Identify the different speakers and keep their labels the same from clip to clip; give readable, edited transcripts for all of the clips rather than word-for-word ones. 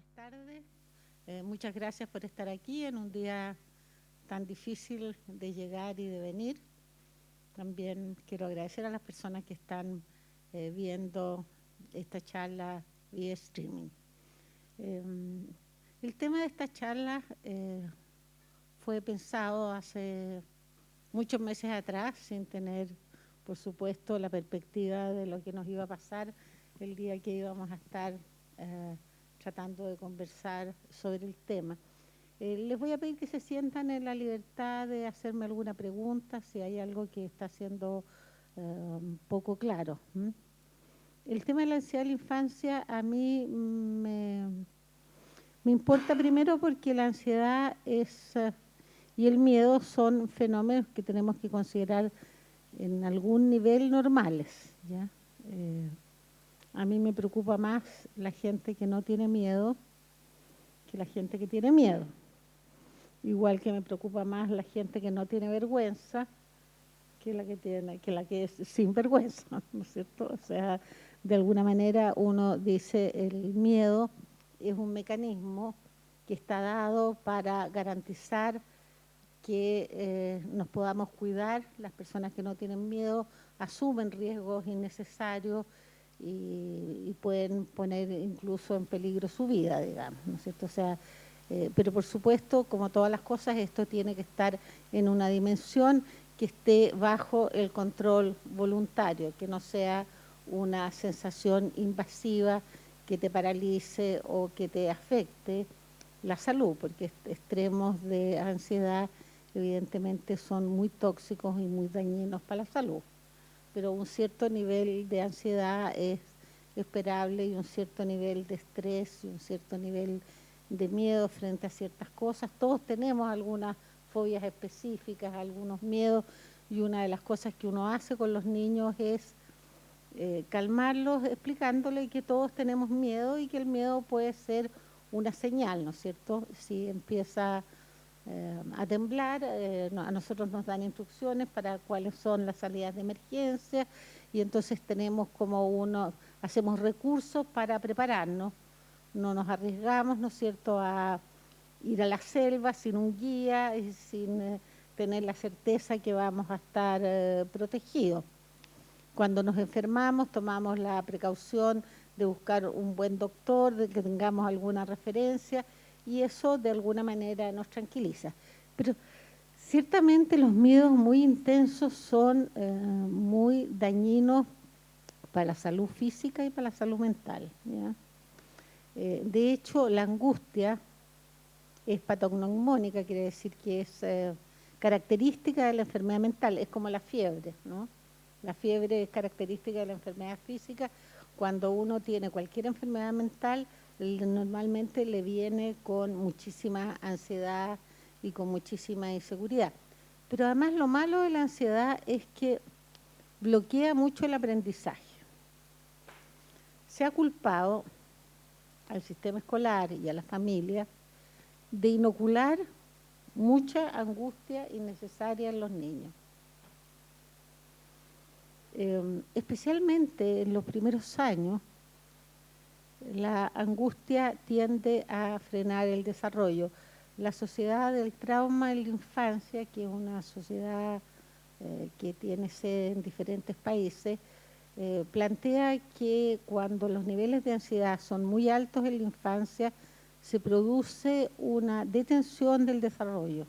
Speaker 1: buenas tardes. Muchas gracias por estar aquí en un día tan difícil de llegar y de venir. También quiero agradecer a las personas que están viendo esta charla vía streaming. Eh, el tema de esta charla fue pensado hace muchos meses atrás, sin tener, por supuesto, la perspectiva de lo que nos iba a pasar el día que íbamos a estar tratando de conversar sobre el tema. Les voy a pedir que se sientan en la libertad de hacerme alguna pregunta si hay algo que está siendo un poco claro. El tema de la ansiedad de la infancia a mí me importa primero porque la ansiedad y el miedo son fenómenos que tenemos que considerar en algún nivel normales, ¿ya? A mí me preocupa más la gente que no tiene miedo que la gente que tiene miedo. Igual que me preocupa más la gente que no tiene vergüenza que la que es sin vergüenza, ¿no es cierto? O sea, de alguna manera uno dice el miedo es un mecanismo que está dado para garantizar que nos podamos cuidar. Las personas que no tienen miedo asumen riesgos innecesarios y pueden poner incluso en peligro su vida, digamos, ¿no es cierto? O sea, pero por supuesto, como todas las cosas, esto tiene que estar en una dimensión que esté bajo el control voluntario, que no sea una sensación invasiva que te paralice o que te afecte la salud, porque extremos de ansiedad evidentemente son muy tóxicos y muy dañinos para la salud. Pero un cierto nivel de ansiedad es esperable y un cierto nivel de estrés y un cierto nivel de miedo frente a ciertas cosas. Todos tenemos algunas fobias específicas, algunos miedos, y una de las cosas que uno hace con los niños es calmarlos explicándole que todos tenemos miedo y que el miedo puede ser una señal, ¿no es cierto? Si empieza a temblar, a nosotros nos dan instrucciones para cuáles son las salidas de emergencia y entonces tenemos hacemos recursos para prepararnos, no nos arriesgamos, ¿no es cierto?, a ir a la selva sin un guía y sin tener la certeza que vamos a estar protegidos. Cuando nos enfermamos tomamos la precaución de buscar un buen doctor, de que tengamos alguna referencia y eso de alguna manera nos tranquiliza. Pero ciertamente los miedos muy intensos son muy dañinos para la salud física y para la salud mental, ¿ya? De hecho, la angustia es patognomónica, quiere decir que es característica de la enfermedad mental, es como la fiebre, ¿no? La fiebre es característica de la enfermedad física. Cuando uno tiene cualquier enfermedad mental, normalmente le viene con muchísima ansiedad y con muchísima inseguridad. Pero además lo malo de la ansiedad es que bloquea mucho el aprendizaje. Se ha culpado al sistema escolar y a la familia de inocular mucha angustia innecesaria en los niños. Especialmente en los primeros años, la angustia tiende a frenar el desarrollo. La sociedad del trauma en la infancia, que es una sociedad que tiene sede en diferentes países, plantea que cuando los niveles de ansiedad son muy altos en la infancia, se produce una detención del desarrollo,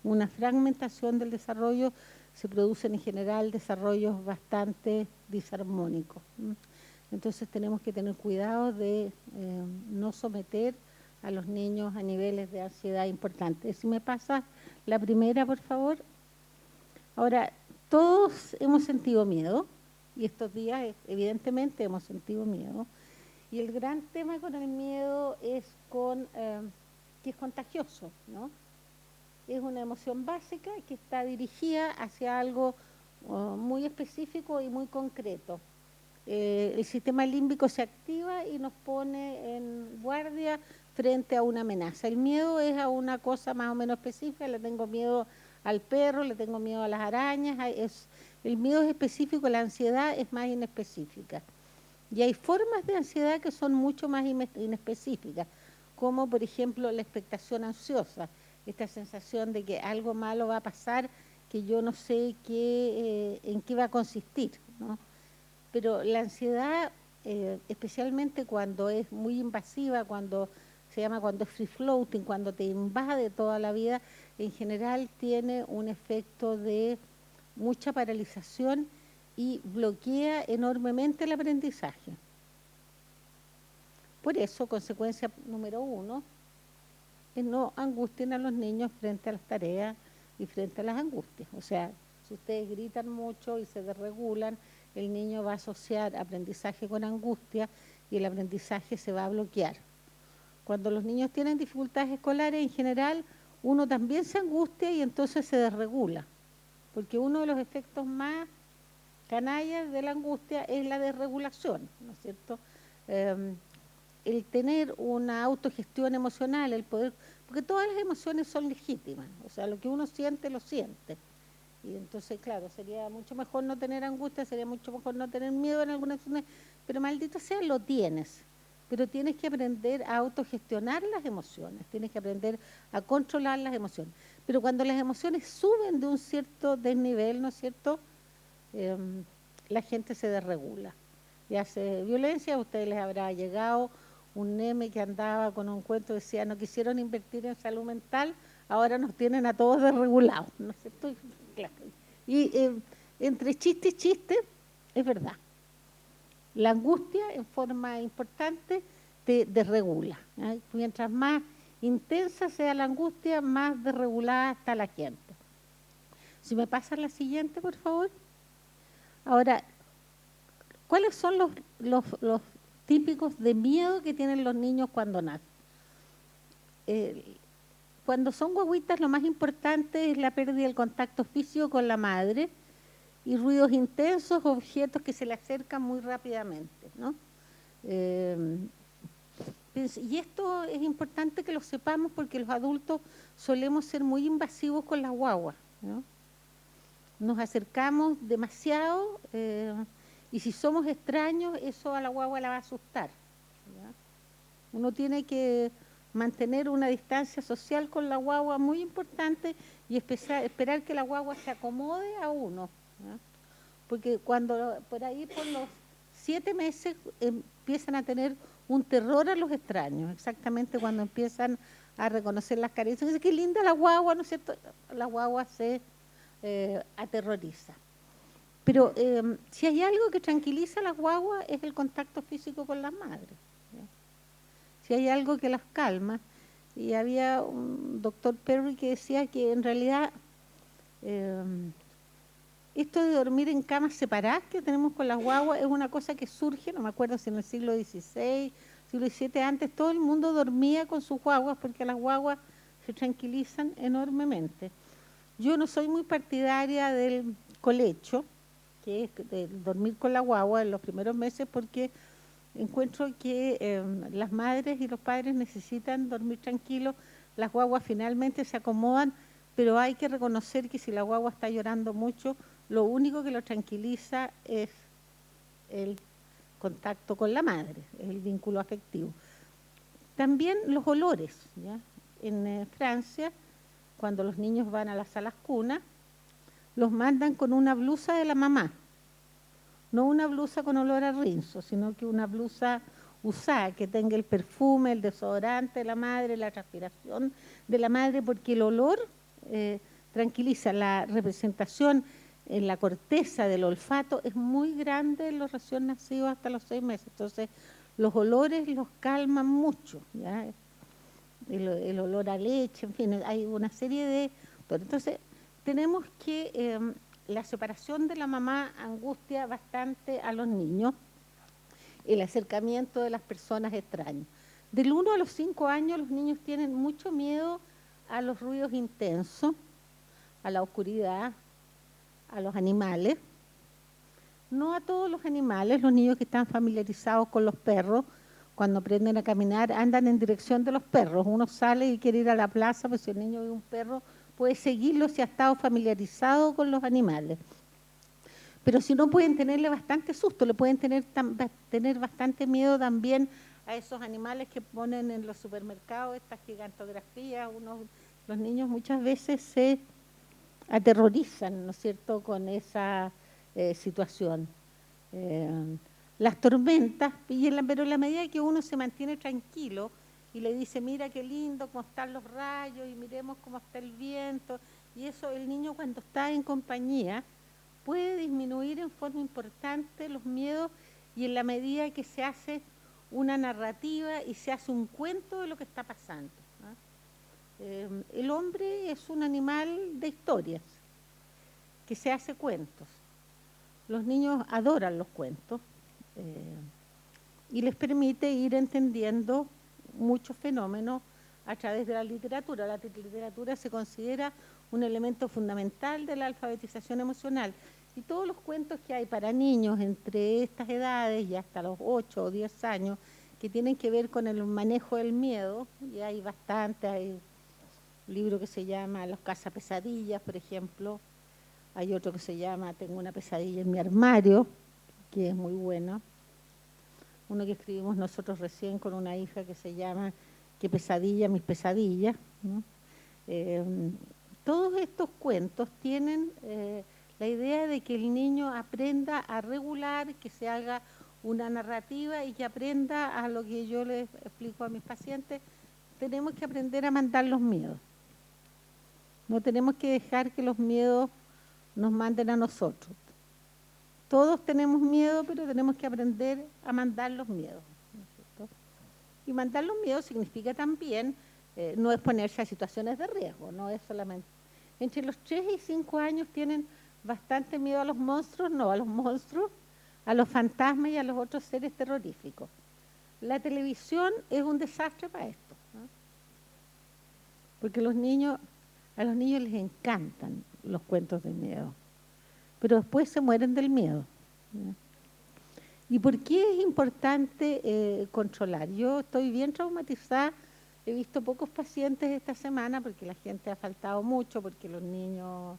Speaker 1: una fragmentación del desarrollo, se producen en general desarrollos bastante disarmónicos. Entonces tenemos que tener cuidado de no someter a los niños a niveles de ansiedad importantes. Si me pasa la primera, por favor. Ahora, todos hemos sentido miedo, y estos días evidentemente hemos sentido miedo, y el gran tema con el miedo es que es contagioso, ¿no? Es una emoción básica que está dirigida hacia algo muy específico y muy concreto. El sistema límbico se activa y nos pone en guardia frente a una amenaza. El miedo es a una cosa más o menos específica, le tengo miedo al perro, le tengo miedo a las arañas, el miedo es específico, la ansiedad es más inespecífica. Y hay formas de ansiedad que son mucho más inespecíficas. como por ejemplo la expectación ansiosa, esta sensación de que algo malo va a pasar, que yo no sé en qué va a consistir, ¿no? Pero la ansiedad, especialmente cuando es muy invasiva, cuando es free floating, cuando te invade toda la vida, en general tiene un efecto de mucha paralización y bloquea enormemente el aprendizaje. Por eso, consecuencia número 1, es no angustien a los niños frente a las tareas y frente a las angustias. O sea, si ustedes gritan mucho y se desregulan, el niño va a asociar aprendizaje con angustia y el aprendizaje se va a bloquear. Cuando los niños tienen dificultades escolares, en general, uno también se angustia y entonces se desregula, porque uno de los efectos más canallas de la angustia es la desregulación, ¿no es cierto? El tener una autogestión emocional, el poder, porque todas las emociones son legítimas, o sea, lo que uno siente, lo siente. Y entonces, claro, sería mucho mejor no tener angustia, sería mucho mejor no tener miedo en algunas situaciones, pero maldito sea, lo tienes. Pero tienes que aprender a autogestionar las emociones, tienes que aprender a controlar las emociones. Pero cuando las emociones suben de un cierto desnivel, ¿no es cierto?, la gente se desregula y hace violencia. A ustedes les habrá llegado un neme que andaba con un cuento, decía, no quisieron invertir en salud mental, ahora nos tienen a todos desregulados, ¿no es cierto? Claro. Y entre chiste y chiste, es verdad. La angustia, en forma importante, te desregula, ¿eh? Mientras más intensa sea la angustia, más desregulada está la gente. Si me pasan la siguiente, por favor. Ahora, ¿cuáles son los típicos de miedo que tienen los niños cuando nacen? Cuando son guaguitas, lo más importante es la pérdida del contacto físico con la madre y ruidos intensos, objetos que se le acercan muy rápidamente, ¿no? Y esto es importante que lo sepamos porque los adultos solemos ser muy invasivos con las guaguas, ¿no? Nos acercamos demasiado y si somos extraños, eso a la guagua la va a asustar, ¿ya? Uno tiene que mantener una distancia social con la guagua muy importante y esperar que la guagua se acomode a uno, ¿ya? Porque cuando por ahí por los 7 meses empiezan a tener un terror a los extraños, exactamente cuando empiezan a reconocer las caricias. Dice, qué linda la guagua, ¿no es cierto? La guagua se aterroriza. Pero si hay algo que tranquiliza a las guaguas es el contacto físico con las madres, ¿ya? Si hay algo que las calma, y había un doctor Perry que decía que en realidad esto de dormir en camas separadas que tenemos con las guaguas es una cosa que surge, no me acuerdo si en el siglo XVI, siglo XVII, antes todo el mundo dormía con sus guaguas porque las guaguas se tranquilizan enormemente. Yo no soy muy partidaria del colecho, que es de dormir con la guagua en los primeros meses, porque encuentro que las madres y los padres necesitan dormir tranquilos, las guaguas finalmente se acomodan, pero hay que reconocer que si la guagua está llorando mucho, lo único que lo tranquiliza es el contacto con la madre, el vínculo afectivo. También los olores, ¿ya? En Francia, cuando los niños van a las salas cunas, los mandan con una blusa de la mamá. No una blusa con olor a rinzo, sino que una blusa usada, que tenga el perfume, el desodorante de la madre, la transpiración de la madre, porque el olor tranquiliza. La representación en la corteza del olfato es muy grande en los recién nacidos hasta los 6 meses. Entonces, los olores los calman mucho, ¿ya? El olor a leche, en fin, hay una serie de... Entonces, tenemos que... la separación de la mamá angustia bastante a los niños, el acercamiento de las personas extrañas. Del 1 a los 5 años los niños tienen mucho miedo a los ruidos intensos, a la oscuridad, a los animales. No a todos los animales, los niños que están familiarizados con los perros, cuando aprenden a caminar, andan en dirección de los perros. Uno sale y quiere ir a la plaza, pues si el niño ve un perro, puede seguirlo si ha estado familiarizado con los animales. Pero si no, pueden tenerle bastante susto, le pueden tener bastante miedo también a esos animales que ponen en los supermercados, estas gigantografías. Los niños muchas veces se aterrorizan, ¿no es cierto?, con esa situación. Las tormentas, pero en la medida que uno se mantiene tranquilo y le dice, mira qué lindo, cómo están los rayos, y miremos cómo está el viento, y eso el niño cuando está en compañía puede disminuir en forma importante los miedos, y en la medida que se hace una narrativa y se hace un cuento de lo que está pasando, ¿no? El hombre es un animal de historias, que se hace cuentos. Los niños adoran los cuentos y les permite ir entendiendo muchos fenómenos a través de la literatura. La literatura se considera un elemento fundamental de la alfabetización emocional. Y todos los cuentos que hay para niños entre estas edades y hasta los 8 o 10 años, que tienen que ver con el manejo del miedo, y hay bastante, hay un libro que se llama Los cazapesadillas, por ejemplo, hay otro que se llama Tengo una pesadilla en mi armario, que es muy bueno. Uno que escribimos nosotros recién con una hija que se llama Qué pesadilla, mis pesadillas, ¿no? Todos estos cuentos tienen la idea de que el niño aprenda a regular, que se haga una narrativa y que aprenda a lo que yo les explico a mis pacientes. Tenemos que aprender a mandar los miedos. No tenemos que dejar que los miedos nos manden a nosotros. Todos tenemos miedo, pero tenemos que aprender a mandar los miedos, ¿no es cierto? Y mandar los miedos significa también no exponerse a situaciones de riesgo, no es solamente... Entre los 3 y 5 años tienen bastante miedo a los monstruos, no a los monstruos, a los fantasmas y a los otros seres terroríficos. La televisión es un desastre para esto, ¿no? Porque a los niños les encantan los cuentos de miedo, pero después se mueren del miedo, ¿no? ¿Y por qué es importante controlar? Yo estoy bien traumatizada, he visto pocos pacientes esta semana porque la gente ha faltado mucho, porque los niños,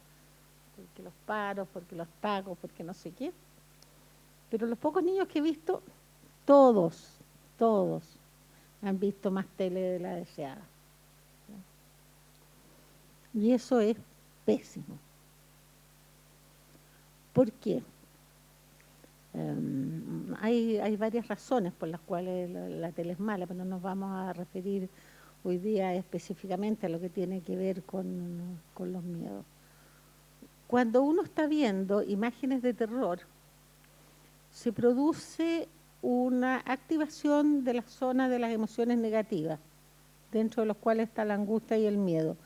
Speaker 1: porque los paros, porque los tacos, porque no sé qué. Pero los pocos niños que he visto, todos han visto más tele de la deseada, ¿no? Y eso es pésimo. ¿Por qué? Hay varias razones por las cuales la tele es mala, pero no nos vamos a referir hoy día específicamente a lo que tiene que ver con los miedos. Cuando uno está viendo imágenes de terror, se produce una activación de la zona de las emociones negativas, dentro de los cuales está la angustia y el miedo.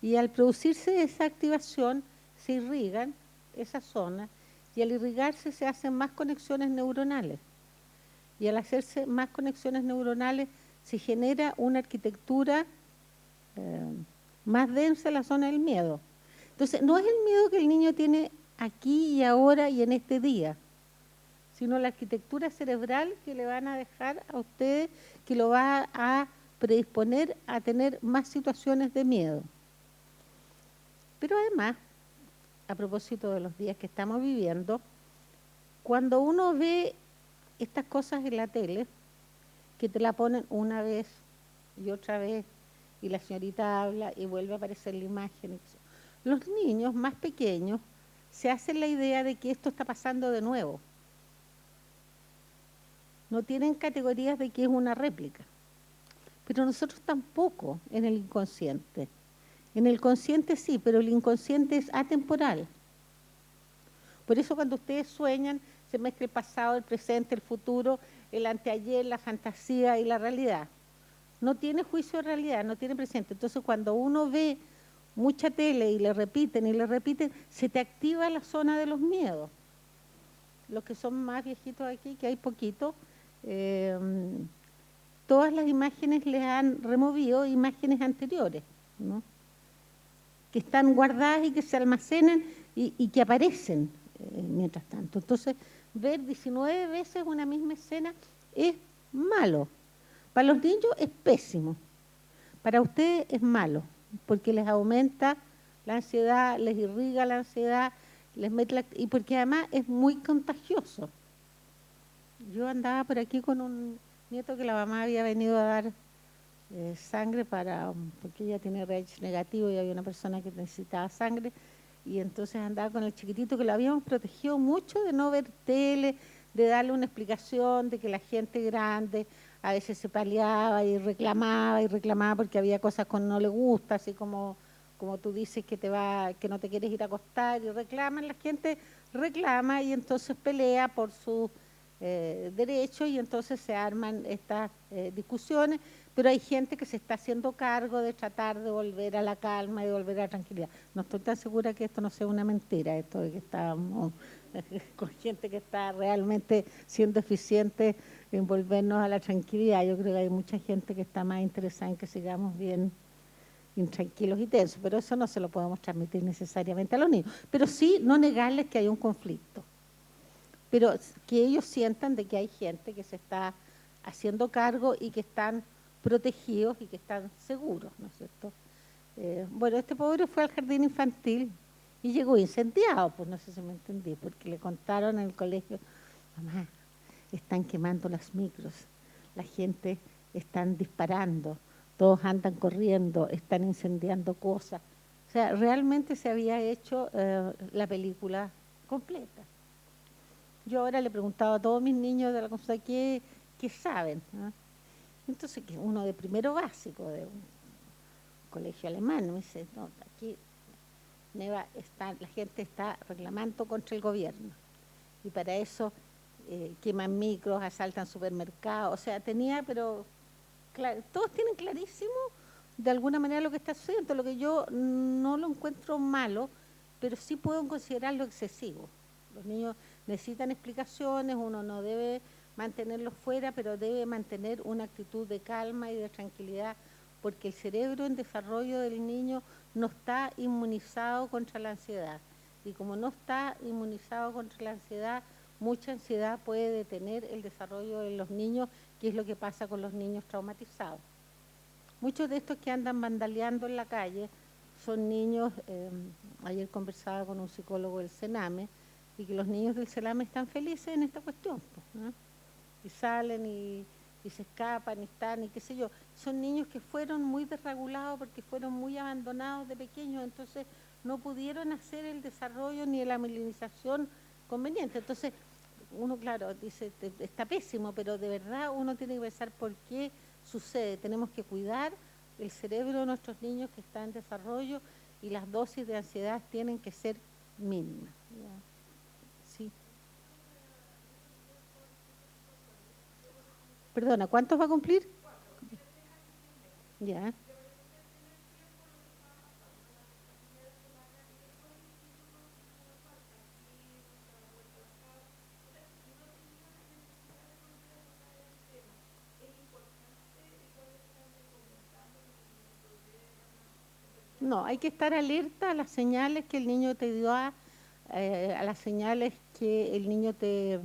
Speaker 1: Y al producirse esa activación, se irrigan esas zonas, y al irrigarse se hacen más conexiones neuronales. Y al hacerse más conexiones neuronales se genera una arquitectura más densa en la zona del miedo. Entonces, no es el miedo que el niño tiene aquí y ahora y en este día, sino la arquitectura cerebral que le van a dejar a ustedes, que lo va a predisponer a tener más situaciones de miedo. Pero además, a propósito de los días que estamos viviendo, cuando uno ve estas cosas en la tele, que te la ponen una vez y otra vez, y la señorita habla y vuelve a aparecer la imagen, los niños más pequeños se hacen la idea de que esto está pasando de nuevo. No tienen categorías de que es una réplica. Pero nosotros tampoco en el inconsciente. En el consciente sí, pero el inconsciente es atemporal. Por eso cuando ustedes sueñan, se mezcla el pasado, el presente, el futuro, el anteayer, la fantasía y la realidad. No tiene juicio de realidad, no tiene presente. Entonces cuando uno ve mucha tele y le repiten, se te activa la zona de los miedos. Los que son más viejitos aquí, que hay poquito, todas las imágenes les han removido imágenes anteriores, ¿no? Que están guardadas y que se almacenan y que aparecen mientras tanto. Entonces, ver 19 veces una misma escena es malo. Para los niños es pésimo. Para ustedes es malo, porque les aumenta la ansiedad, les irriga la ansiedad, y porque además es muy contagioso. Yo andaba por aquí con un nieto que la mamá había venido a dar sangre porque ella tiene RH negativo y había una persona que necesitaba sangre, y entonces andaba con el chiquitito que lo habíamos protegido mucho de no ver tele, de darle una explicación de que la gente grande a veces se paliaba y reclamaba porque había cosas que no le gusta, así como tú dices que no te quieres ir a acostar y reclaman, la gente reclama y entonces pelea por sus derechos y entonces se arman estas discusiones, pero hay gente que se está haciendo cargo de tratar de volver a la calma y de volver a la tranquilidad. No estoy tan segura que esto no sea una mentira, esto de que estamos con gente que está realmente siendo eficiente en volvernos a la tranquilidad. Yo creo que hay mucha gente que está más interesada en que sigamos bien intranquilos y tensos, pero eso no se lo podemos transmitir necesariamente a los niños. Pero sí no negarles que hay un conflicto, pero que ellos sientan de que hay gente que se está haciendo cargo y que están protegidos y que están seguros, ¿no es cierto? Bueno, este pobre fue al jardín infantil y llegó incendiado, pues no sé si me entendí, porque le contaron en el colegio, mamá, están quemando las micros, la gente están disparando, todos andan corriendo, están incendiando cosas. O sea, realmente se había hecho la película completa. Yo ahora le he preguntado a todos mis niños de la cosa qué saben, ¿no? Entonces, que uno de primero básico, de un colegio alemán, me dice, no, aquí Neva, la gente está reclamando contra el gobierno. Y para eso queman micros, asaltan supermercados. O sea, pero claro, todos tienen clarísimo de alguna manera lo que está sucediendo. Lo que yo no lo encuentro malo, pero sí puedo considerarlo excesivo. Los niños necesitan explicaciones, uno no debe mantenerlos fuera, pero debe mantener una actitud de calma y de tranquilidad, porque el cerebro en desarrollo del niño no está inmunizado contra la ansiedad. Y como no está inmunizado contra la ansiedad, mucha ansiedad puede detener el desarrollo de los niños, que es lo que pasa con los niños traumatizados. Muchos de estos que andan vandaleando en la calle son niños, ayer conversaba con un psicólogo del Sename, y que los niños del Sename están felices en esta cuestión, pues, ¿no? Y salen y se escapan y están y qué sé yo. Son niños que fueron muy desregulados porque fueron muy abandonados de pequeños, entonces no pudieron hacer el desarrollo ni la milenización conveniente. Entonces, uno, claro, dice, está pésimo, pero de verdad uno tiene que pensar por qué sucede. Tenemos que cuidar el cerebro de nuestros niños que está en desarrollo y las dosis de ansiedad tienen que ser mínimas. ¿Ya? Sí. Perdona, ¿cuántos va a cumplir? Ya. No, hay que estar alerta a las señales que el niño te dio, a las señales que el niño te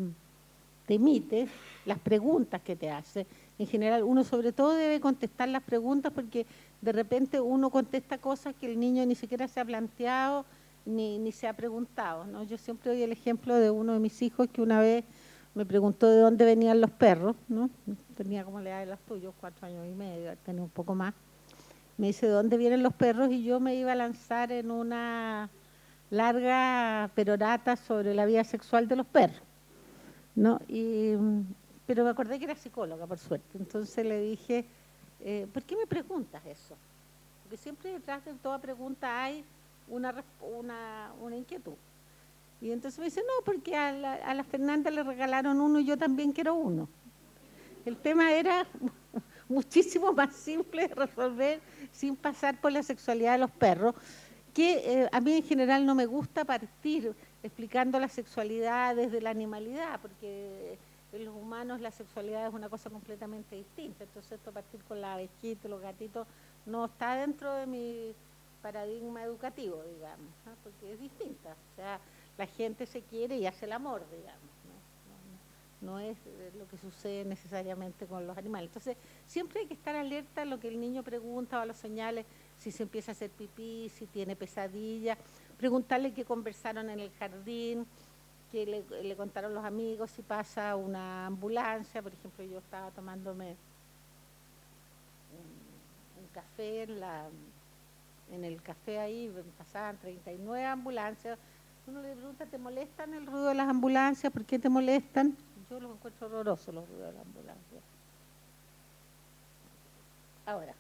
Speaker 1: emite, las preguntas que te hace. En general, uno sobre todo debe contestar las preguntas porque de repente uno contesta cosas que el niño ni siquiera se ha planteado ni se ha preguntado, ¿no? Yo siempre doy el ejemplo de uno de mis hijos que una vez me preguntó de dónde venían los perros, ¿no? Tenía como la edad de los tuyos, 4 años y medio, tenía un poco más. Me dice, ¿de dónde vienen los perros? Y yo me iba a lanzar en una larga perorata sobre la vida sexual de los perros, ¿no? Pero me acordé que era psicóloga, por suerte. Entonces le dije, ¿por qué me preguntas eso? Porque siempre detrás de toda pregunta hay una inquietud. Y entonces me dice, no, porque a la Fernanda le regalaron uno y yo también quiero uno. El tema era muchísimo más simple de resolver sin pasar por la sexualidad de los perros, que a mí en general no me gusta partir explicando la sexualidad desde la animalidad, porque en los humanos la sexualidad es una cosa completamente distinta. Entonces esto partir con la abejita, los gatitos, no está dentro de mi paradigma educativo, digamos, ¿no? Porque es distinta. O sea, la gente se quiere y hace el amor, digamos. No es lo que sucede necesariamente con los animales. Entonces, siempre hay que estar alerta a lo que el niño pregunta o a las señales, si se empieza a hacer pipí, si tiene pesadilla, preguntarle qué conversaron en el jardín, que le contaron los amigos si pasa una ambulancia. Por ejemplo, yo estaba tomándome un café en el café ahí, pasaban 39 ambulancias. Uno le pregunta, ¿te molestan el ruido de las ambulancias? ¿Por qué te molestan? Yo los encuentro horrorosos, los ruidos de las ambulancias. Ahora,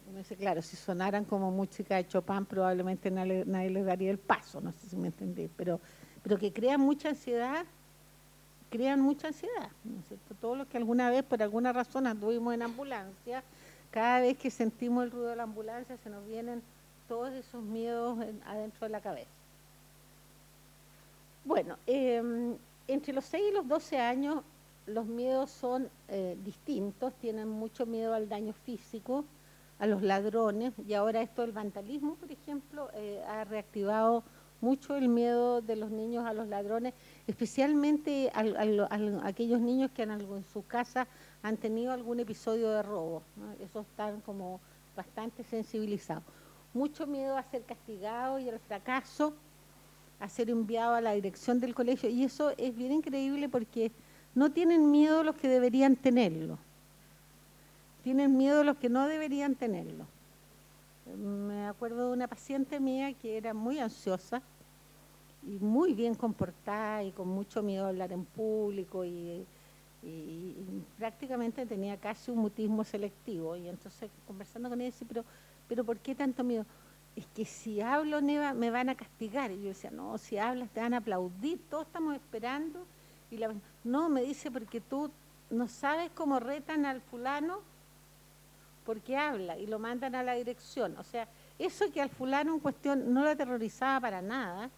Speaker 1: uno dice, claro, si sonaran como música de Chopin, probablemente nadie les daría el paso, no sé si me entendí, pero que crean mucha ansiedad, ¿no es cierto? Todos los que alguna vez, por alguna razón, anduvimos en ambulancia, cada vez que sentimos el ruido de la ambulancia, se nos vienen todos esos miedos adentro de la cabeza. Bueno, entre los 6 y los 12 años, los miedos son distintos, tienen mucho miedo al daño físico, a los ladrones, y ahora esto del vandalismo, por ejemplo, ha reactivado mucho el miedo de los niños a los ladrones, especialmente a aquellos niños que en sus casas han tenido algún episodio de robo, ¿no? Esos están como bastante sensibilizados. Mucho miedo a ser castigado y al fracaso, a ser enviado a la dirección del colegio, y eso es bien increíble porque no tienen miedo los que deberían tenerlo, tienen miedo los que no deberían tenerlo. Me acuerdo de una paciente mía que era muy ansiosa y muy bien comportada y con mucho miedo a hablar en público y prácticamente tenía casi un mutismo selectivo, y entonces conversando con ella decía, pero ¿por qué tanto miedo? Es que si hablo, Neva, me van a castigar. Y yo decía, no, si hablas te van a aplaudir, todos estamos esperando. Y no, me dice, porque tú no sabes cómo retan al fulano porque habla y lo mandan a la dirección. O sea, eso que al fulano en cuestión no lo aterrorizaba para nada,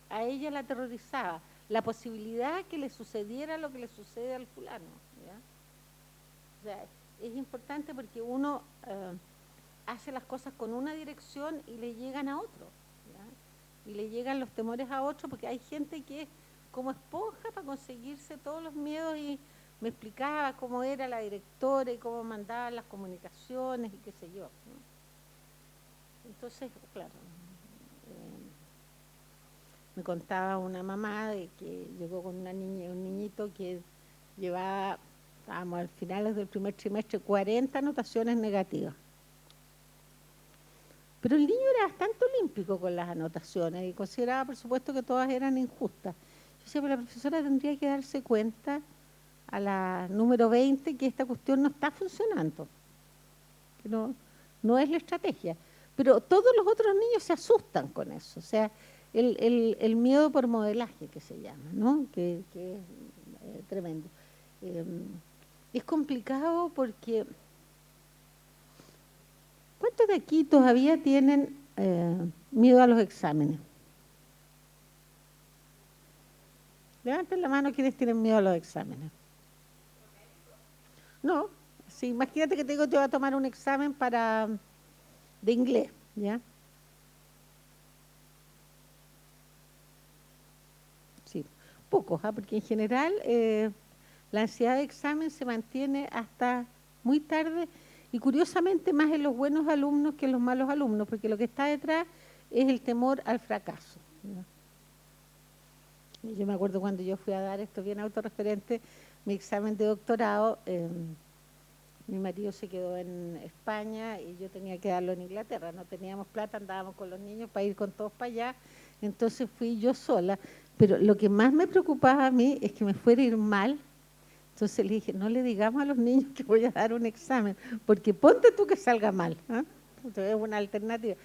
Speaker 1: a ella la aterrorizaba. La posibilidad que le sucediera lo que le sucede al fulano, ¿ya? O sea, es importante porque uno hace las cosas con una dirección y le llegan a otro, ¿ya? Y le llegan los temores a otro, porque hay gente que es como esponja para conseguirse todos los miedos, y me explicaba cómo era la directora y cómo mandaba las comunicaciones y qué sé yo, ¿no? Entonces, claro, me contaba una mamá de que llegó con una niña y un niñito que llevaba, estábamos al finales del primer trimestre, 40 anotaciones negativas. Pero el niño era bastante olímpico con las anotaciones y consideraba, por supuesto, que todas eran injustas. Yo decía, pero la profesora tendría que darse cuenta a la número 20 que esta cuestión no está funcionando, que no es la estrategia. Pero todos los otros niños se asustan con eso, o sea, el miedo por modelaje que se llama, ¿no? Que es tremendo. Es complicado porque ¿cuántos de aquí todavía tienen miedo a los exámenes? Levanten la mano quienes tienen miedo a los exámenes. No, sí, imagínate que te digo, te voy a tomar un examen de inglés, ¿ya? Sí, pocos, porque en general la ansiedad de examen se mantiene hasta muy tarde, y curiosamente más en los buenos alumnos que en los malos alumnos, porque lo que está detrás es el temor al fracaso, ¿ya? Yo me acuerdo cuando yo fui a dar, esto bien autorreferente, mi examen de doctorado, mi marido se quedó en España y yo tenía que darlo en Inglaterra, no teníamos plata, andábamos con los niños para ir con todos para allá, entonces fui yo sola, pero lo que más me preocupaba a mí es que me fuera a ir mal. Entonces le dije, no le digamos a los niños que voy a dar un examen, porque ponte tú que salga mal, ¿eh? Entonces es una alternativa.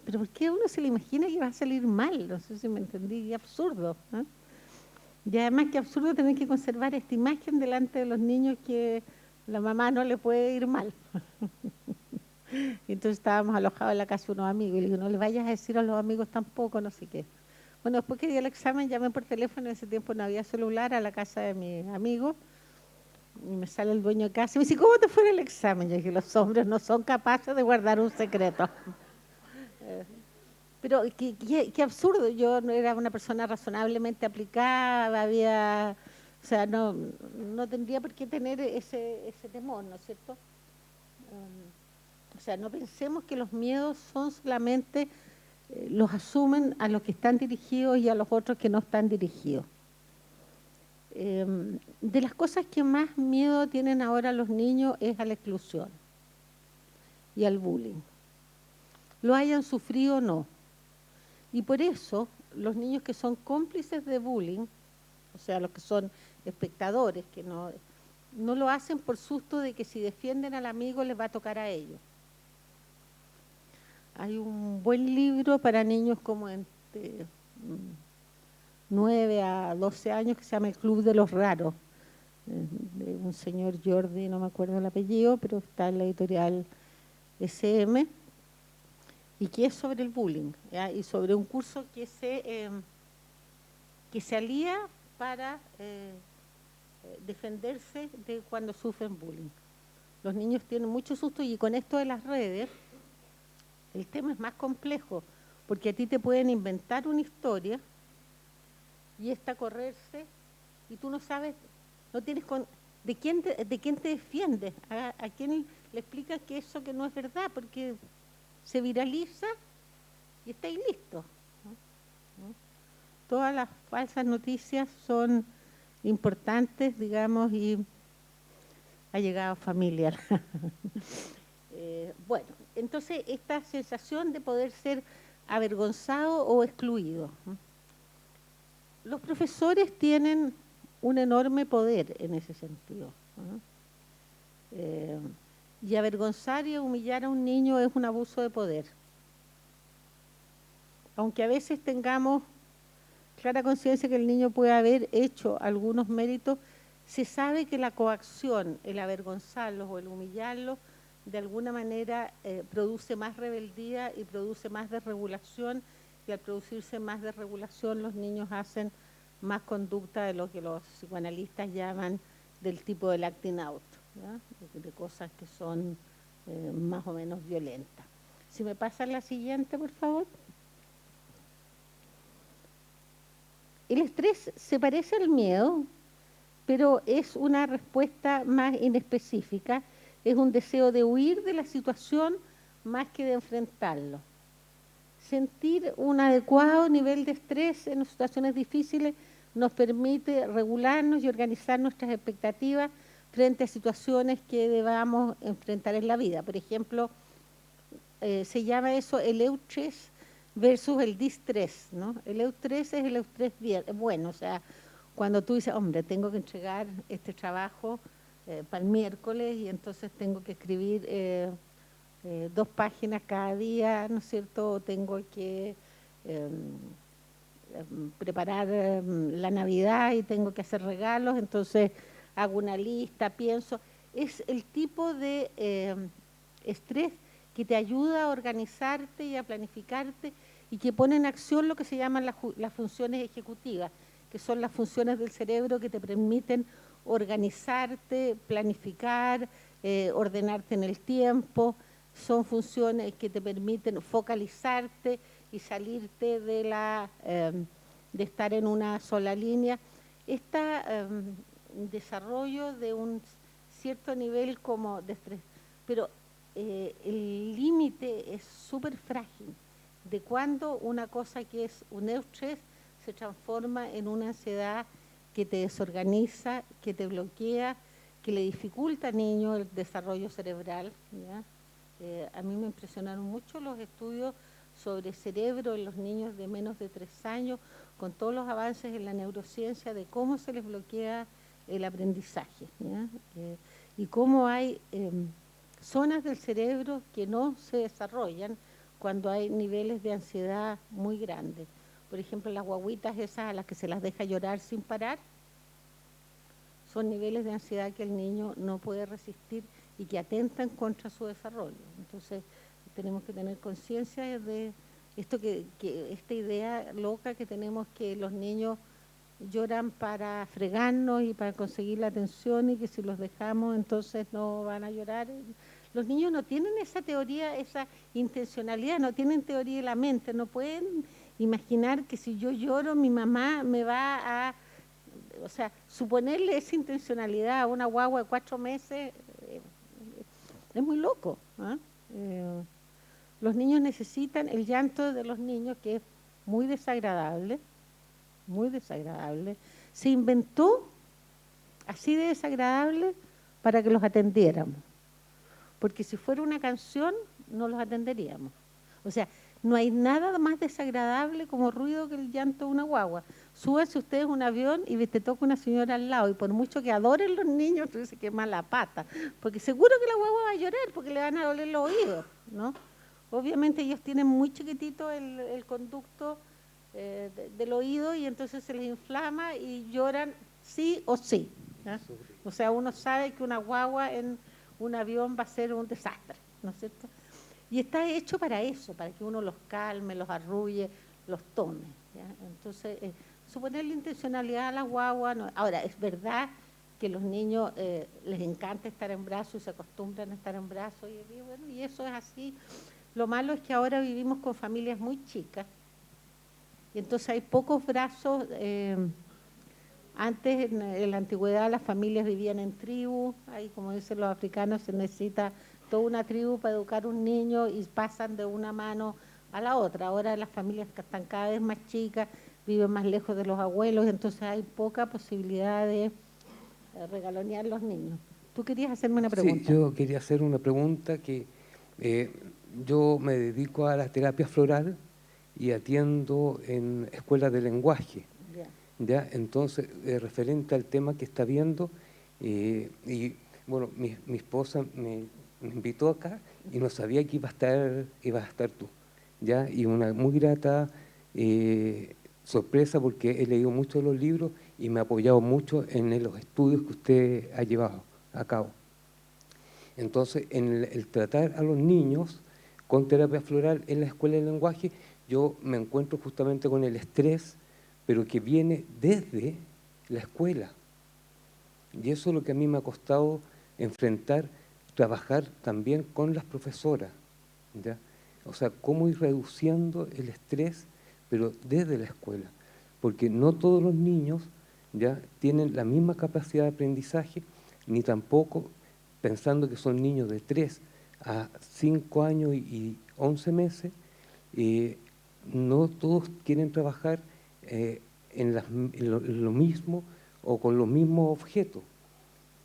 Speaker 1: Pero ¿por qué uno se le imagina que va a salir mal? No sé si me entendí, qué absurdo, ¿eh? Y además qué absurdo tener que conservar esta imagen delante de los niños que la mamá no le puede ir mal. Entonces estábamos alojados en la casa de unos amigos y le digo, no le vayas a decir a los amigos tampoco, no sé qué. Bueno, después que di el examen llamé por teléfono, en ese tiempo no había celular, a la casa de mi amigo, y me sale el dueño de casa y me dice, ¿cómo te fue el examen? Yo dije, los hombres no son capaces de guardar un secreto. Pero qué absurdo, yo no era una persona razonablemente aplicada, o sea, no tendría por qué tener ese temor, ¿no es cierto? O sea, no pensemos que los miedos son solamente los asumen a los que están dirigidos y a los otros que no están dirigidos. De las cosas que más miedo tienen ahora los niños es a la exclusión y al bullying. Lo hayan sufrido o no. Y por eso los niños que son cómplices de bullying, o sea, los que son espectadores, que no lo hacen por susto de que si defienden al amigo les va a tocar a ellos. Hay un buen libro para niños como entre 9 a 12 años que se llama El Club de los Raros, de un señor Jordi, no me acuerdo el apellido, pero está en la editorial SM, y que es sobre el bullying, ¿ya? Y sobre un curso que se alía para defenderse de cuando sufren bullying. Los niños tienen mucho susto y con esto de las redes, el tema es más complejo, porque a ti te pueden inventar una historia y esta correrse y tú no sabes, no tienes de quién te defiendes, a quién le explicas que eso que no es verdad, porque se viraliza y está ahí listo. ¿No? Todas las falsas noticias son importantes, digamos, y ha llegado familiar. Bueno, entonces esta sensación de poder ser avergonzado o excluido. Los profesores tienen un enorme poder en ese sentido. Y avergonzar y humillar a un niño es un abuso de poder. Aunque a veces tengamos clara conciencia que el niño puede haber hecho algunos méritos, se sabe que la coacción, el avergonzarlos o el humillarlos, de alguna manera produce más rebeldía y produce más desregulación, y al producirse más desregulación los niños hacen más conducta de lo que los psicoanalistas llaman del tipo del acting out, ¿ya? De cosas que son más o menos violentas. Si me pasan la siguiente, por favor. El estrés se parece al miedo, pero es una respuesta más inespecífica, es un deseo de huir de la situación más que de enfrentarlo. Sentir un adecuado nivel de estrés en situaciones difíciles nos permite regularnos y organizar nuestras expectativas frente a situaciones que debamos enfrentar en la vida. Por ejemplo, se llama eso el eustrés versus el distrés, ¿no? El eustrés es el eustrés bueno, o sea, cuando tú dices, hombre, tengo que entregar este trabajo para el miércoles y entonces tengo que escribir 2 páginas cada día, ¿no es cierto? Tengo que preparar la Navidad y tengo que hacer regalos, entonces hago una lista, pienso. Es el tipo de estrés que te ayuda a organizarte y a planificarte y que pone en acción lo que se llaman las funciones ejecutivas, que son las funciones del cerebro que te permiten organizarte, planificar, ordenarte en el tiempo. Son funciones que te permiten focalizarte y salirte de estar en una sola línea. Este desarrollo de un cierto nivel como de estrés, pero el límite es súper frágil de cuando una cosa que es un estrés se transforma en una ansiedad que te desorganiza, que te bloquea, que le dificulta al niño el desarrollo cerebral, ¿ya? A mí me impresionaron mucho los estudios sobre cerebro en los niños de menos de 3 años, con todos los avances en la neurociencia de cómo se les bloquea el aprendizaje, ¿ya? Y cómo hay zonas del cerebro que no se desarrollan cuando hay niveles de ansiedad muy grandes. Por ejemplo, las guaguitas esas a las que se las deja llorar sin parar, son niveles de ansiedad que el niño no puede resistir y que atentan contra su desarrollo. Entonces, tenemos que tener conciencia de esto esta idea loca que tenemos que los niños lloran para fregarnos y para conseguir la atención y que si los dejamos entonces no van a llorar. Los niños no tienen esa teoría, esa intencionalidad, no tienen teoría de la mente, no pueden imaginar que si yo lloro mi mamá me va a... O sea, suponerle esa intencionalidad a una guagua de 4 meses es muy loco, ¿eh? Los niños necesitan el llanto de los niños, que es muy desagradable, muy desagradable. Se inventó así de desagradable para que los atendiéramos. Porque si fuera una canción, no los atenderíamos. O sea, no hay nada más desagradable como ruido que el llanto de una guagua. Súbanse ustedes a un avión y te toca una señora al lado, y por mucho que adoren los niños, tú dices que es mala pata, porque seguro que la guagua va a llorar porque le van a doler los oídos, ¿no? Obviamente ellos tienen muy chiquitito el conducto del oído, y entonces se les inflama y lloran sí o sí, ¿ya? O sea, uno sabe que una guagua en un avión va a ser un desastre, ¿no es cierto? Y está hecho para eso, para que uno los calme, los arrulle, los tome, ¿ya? Entonces, suponer la intencionalidad a la guagua. No. Ahora, es verdad que los niños les encanta estar en brazos y se acostumbran a estar en brazos, y bueno, y eso es así. Lo malo es que ahora vivimos con familias muy chicas, y entonces hay pocos brazos. Antes, en la antigüedad, las familias vivían en tribus, ahí como dicen los africanos, se necesita toda una tribu para educar a un niño y pasan de una mano a la otra. Ahora las familias están cada vez más chicas, viven más lejos de los abuelos, entonces hay poca posibilidad de regalonear los niños. ¿Tú querías hacerme una pregunta?
Speaker 2: Sí, yo quería hacer una pregunta que yo me dedico a la terapia floral y atiendo en escuelas de lenguaje.
Speaker 1: Ya.
Speaker 2: ¿Ya? Entonces, referente al tema que está viendo, y bueno, mi esposa me invitó acá y no sabía que ibas a estar tú, ¿ya? Y una muy grata sorpresa, porque he leído mucho de los libros y me ha apoyado mucho en los estudios que usted ha llevado a cabo. Entonces, en el tratar a los niños con terapia floral en la escuela de lenguaje, yo me encuentro justamente con el estrés, pero que viene desde la escuela. Y eso es lo que a mí me ha costado enfrentar, trabajar también con las profesoras, ¿ya? O sea, cómo ir reduciendo el estrés, pero desde la escuela. Porque no todos los niños ya tienen la misma capacidad de aprendizaje, ni tampoco, pensando que son niños de 3 a 5 años y 11 meses, no todos quieren trabajar en lo mismo o con los mismos objetos,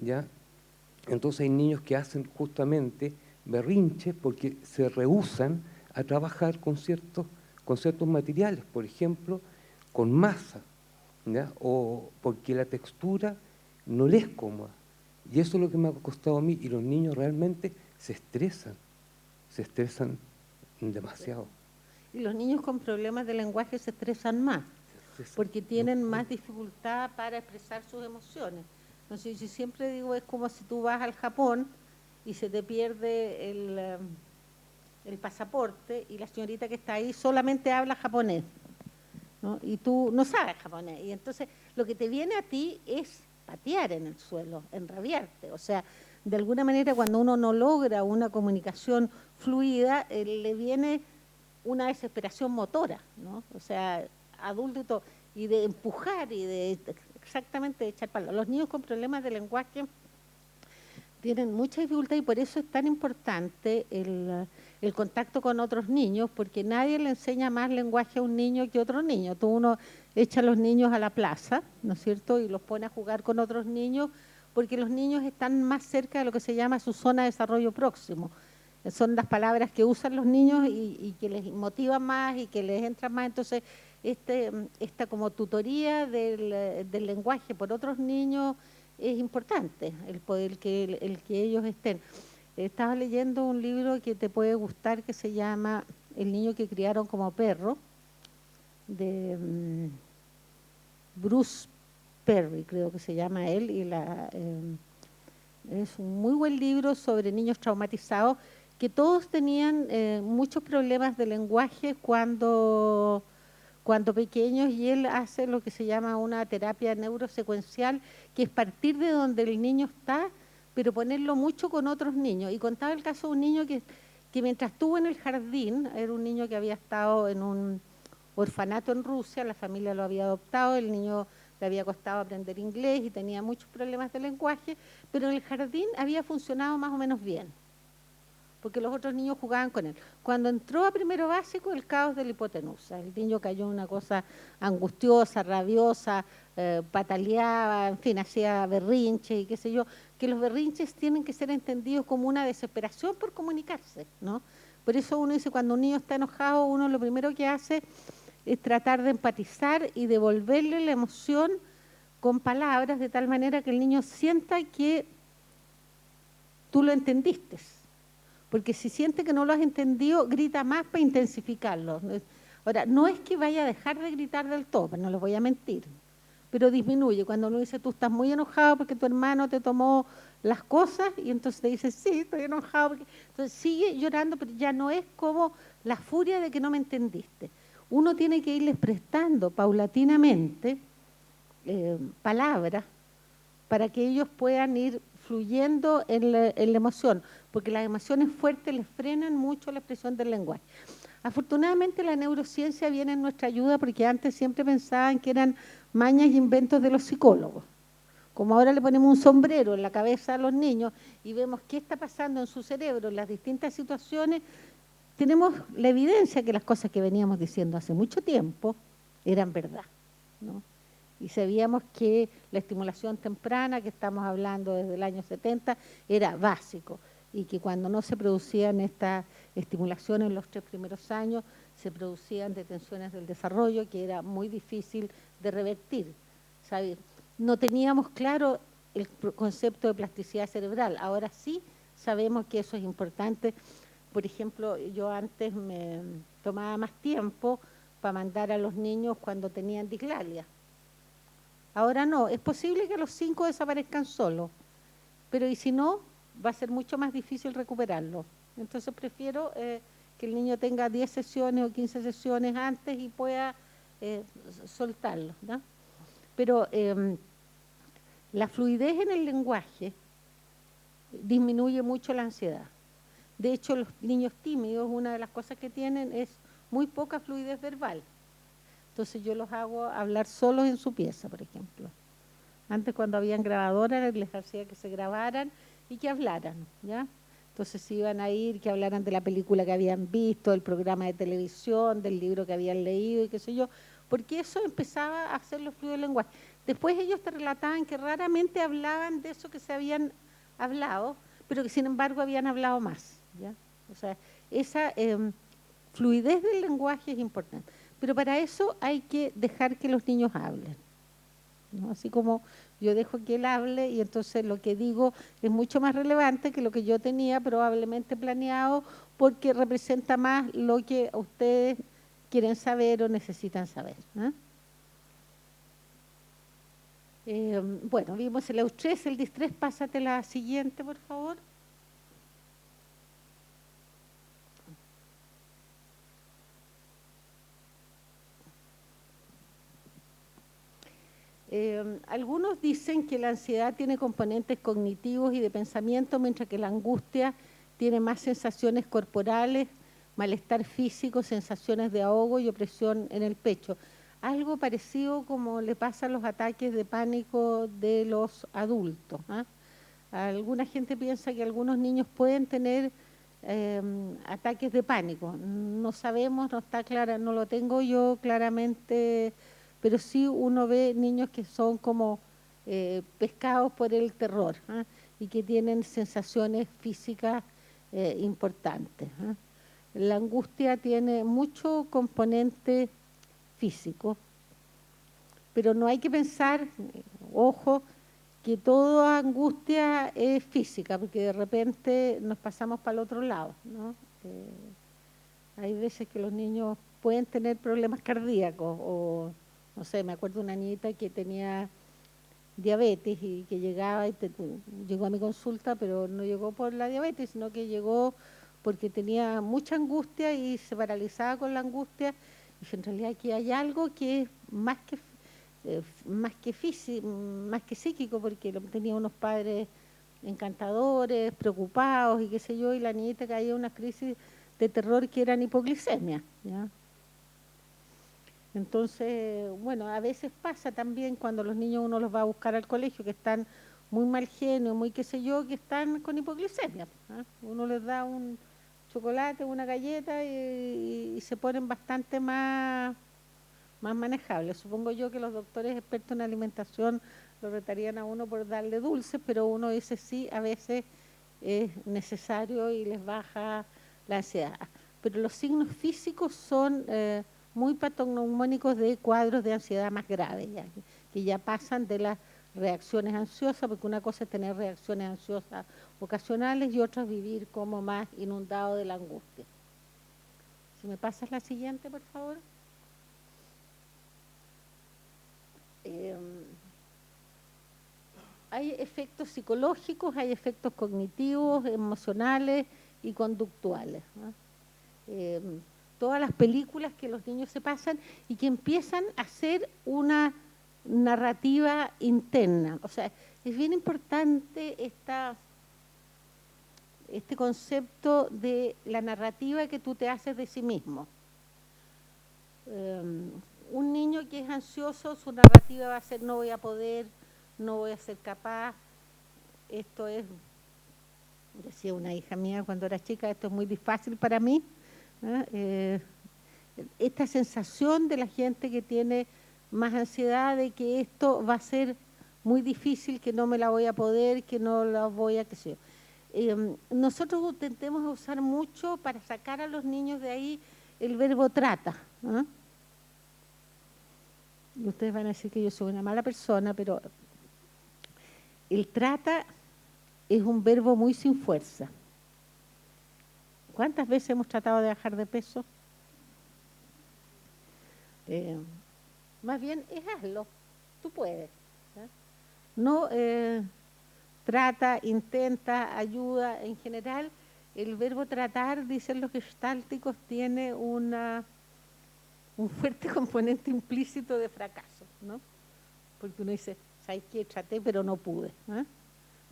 Speaker 2: ¿ya? Entonces hay niños que hacen justamente berrinches porque se rehúsan a trabajar con ciertos materiales, por ejemplo, con masa, ¿ya? O porque la textura no les es cómoda. Y eso es lo que me ha costado a mí, y los niños realmente se estresan demasiado.
Speaker 1: Y los niños con problemas de lenguaje se estresan más, porque tienen más dificultad para expresar sus emociones. Entonces, yo siempre digo, es como si tú vas al Japón y se te pierde el pasaporte, y la señorita que está ahí solamente habla japonés, ¿no? Y tú no sabes japonés, y entonces lo que te viene a ti es patear en el suelo, enrabiarte. O sea, de alguna manera, cuando uno no logra una comunicación fluida, le viene una desesperación motora, ¿no? O sea, adulto y todo, y de empujar y de exactamente de echar palos. Los niños con problemas de lenguaje tienen mucha dificultad, y por eso es tan importante el contacto con otros niños, porque nadie le enseña más lenguaje a un niño que a otro niño. Uno echa a los niños a la plaza, ¿no es cierto?, y los pone a jugar con otros niños, porque los niños están más cerca de lo que se llama su zona de desarrollo próximo. Son las palabras que usan los niños y que les motivan más y que les entran más. Entonces, esta como tutoría del lenguaje por otros niños es importante, el poder el que ellos estén. Estaba leyendo un libro que te puede gustar, que se llama El niño que criaron como perro, de Bruce Perry, creo que se llama él, y es un muy buen libro sobre niños traumatizados, que todos tenían muchos problemas de lenguaje cuando pequeños, y él hace lo que se llama una terapia neurosecuencial, que es partir de donde el niño está, pero ponerlo mucho con otros niños. Y contaba el caso de un niño que mientras estuvo en el jardín, era un niño que había estado en un orfanato en Rusia, la familia lo había adoptado, el niño le había costado aprender inglés y tenía muchos problemas de lenguaje, pero en el jardín había funcionado más o menos bien. porque los otros niños jugaban con él. Cuando entró a primero básico, el caos de la hipotenusa. El niño cayó en una cosa angustiosa, rabiosa, pataleaba, en fin, hacía berrinches y qué sé yo, que los berrinches tienen que ser entendidos como una desesperación por comunicarse, ¿no? Por eso uno dice, cuando un niño está enojado, uno lo primero que hace es tratar de empatizar y devolverle la emoción con palabras de tal manera que el niño sienta que tú lo entendiste. Porque si siente que no lo has entendido, grita más para intensificarlo. Ahora, no es que vaya a dejar de gritar del todo, no les voy a mentir, pero disminuye. Cuando uno dice, tú estás muy enojado porque tu hermano te tomó las cosas, y entonces te dice, sí, estoy enojado. Entonces sigue llorando, pero ya no es como la furia de que no me entendiste. Uno tiene que irles prestando paulatinamente palabras para que ellos puedan ir fluyendo en la emoción, porque las emociones fuertes les frenan mucho la expresión del lenguaje. Afortunadamente la neurociencia viene en nuestra ayuda, porque antes siempre pensaban que eran mañas y inventos de los psicólogos. Como ahora le ponemos un sombrero en la cabeza a los niños y vemos qué está pasando en su cerebro en las distintas situaciones, tenemos la evidencia que las cosas que veníamos diciendo hace mucho tiempo eran verdad, ¿no? Y sabíamos que la estimulación temprana, que estamos hablando desde el año 70, era básico, y que cuando no se producían estas estimulaciones en los 3 primeros años, se producían detenciones del desarrollo, que era muy difícil de revertir, ¿sabes? No teníamos claro el concepto de plasticidad cerebral, ahora sí sabemos que eso es importante. Por ejemplo, yo antes me tomaba más tiempo para mandar a los niños cuando tenían disglalia. Ahora no, es posible que a los 5 desaparezcan solos, pero y si no, va a ser mucho más difícil recuperarlo. Entonces prefiero que el niño tenga 10 sesiones o 15 sesiones antes y pueda soltarlo, ¿no? Pero la fluidez en el lenguaje disminuye mucho la ansiedad. De hecho, los niños tímidos, una de las cosas que tienen es muy poca fluidez verbal. Entonces yo los hago hablar solos en su pieza, por ejemplo. Antes, cuando habían grabadoras, les hacía que se grabaran y que hablaran, ¿ya? Entonces si iban a ir, que hablaran de la película que habían visto, del programa de televisión, del libro que habían leído y qué sé yo, porque eso empezaba a hacerlo fluido el lenguaje. Después ellos te relataban que raramente hablaban de eso que se habían hablado, pero que sin embargo habían hablado más, ¿ya? O sea, esa fluidez del lenguaje es importante. Pero para eso hay que dejar que los niños hablen, ¿no? Así como yo dejo que él hable y entonces lo que digo es mucho más relevante que lo que yo tenía probablemente planeado, porque representa más lo que ustedes quieren saber o necesitan saber, ¿eh? Bueno, vimos el eustrés, el distrés. Pásate la siguiente, por favor. Algunos dicen que la ansiedad tiene componentes cognitivos y de pensamiento, mientras que la angustia tiene más sensaciones corporales, malestar físico, sensaciones de ahogo y opresión en el pecho. Algo parecido como le pasa a los ataques de pánico de los adultos, ¿eh? Alguna gente piensa que algunos niños pueden tener ataques de pánico. No sabemos, no está clara, no lo tengo yo claramente, pero sí uno ve niños que son como pescados por el terror, ¿eh? Y que tienen sensaciones físicas importantes, ¿eh? La angustia tiene mucho componente físico, pero no hay que pensar, ojo, que toda angustia es física, porque de repente nos pasamos para el otro lado, ¿no? Hay veces que los niños pueden tener problemas cardíacos, o no sé, me acuerdo de una niñita que tenía diabetes y que llegaba y llegó a mi consulta, pero no llegó por la diabetes, sino que llegó porque tenía mucha angustia y se paralizaba con la angustia. Y dije, en realidad aquí hay algo que es más que psíquico, porque tenía unos padres encantadores, preocupados y qué sé yo, y la niñita caía en una crisis de terror que eran hipoglicemia, ¿ya? Entonces, bueno, a veces pasa también cuando los niños uno los va a buscar al colegio, que están muy mal genio, muy qué sé yo, que están con hipoglicemia. Uno les da un chocolate, una galleta y se ponen bastante más manejables. Supongo yo que los doctores expertos en alimentación lo retarían a uno por darle dulces, pero uno dice sí, a veces es necesario y les baja la ansiedad. Pero los signos físicos son muy patognomónicos de cuadros de ansiedad más graves, ya, que ya pasan de las reacciones ansiosas, porque una cosa es tener reacciones ansiosas ocasionales y otra es vivir como más inundado de la angustia. Si me pasas la siguiente, por favor. Hay efectos psicológicos, hay efectos cognitivos, emocionales y conductuales, ¿no? Todas las películas que los niños se pasan y que empiezan a hacer una narrativa interna. O sea, es bien importante este concepto de la narrativa que tú te haces de sí mismo. Un niño que es ansioso, su narrativa va a ser no voy a poder, no voy a ser capaz. Esto es, decía una hija mía cuando era chica, esto es muy difícil para mí. Esta sensación de la gente que tiene más ansiedad de que esto va a ser muy difícil, que no me la voy a poder, que no la voy a, qué sé yo. Nosotros intentemos usar mucho para sacar a los niños de ahí el verbo trata. Y ustedes van a decir que yo soy una mala persona, pero el trata es un verbo muy sin fuerza. ¿Cuántas veces hemos tratado de bajar de peso? Más bien es hazlo, tú puedes. No trata, intenta, ayuda. En general, el verbo tratar, dicen los gestálticos, tiene un fuerte componente implícito de fracaso, ¿no? Porque uno dice, ¿sabes qué? Traté, pero no pude.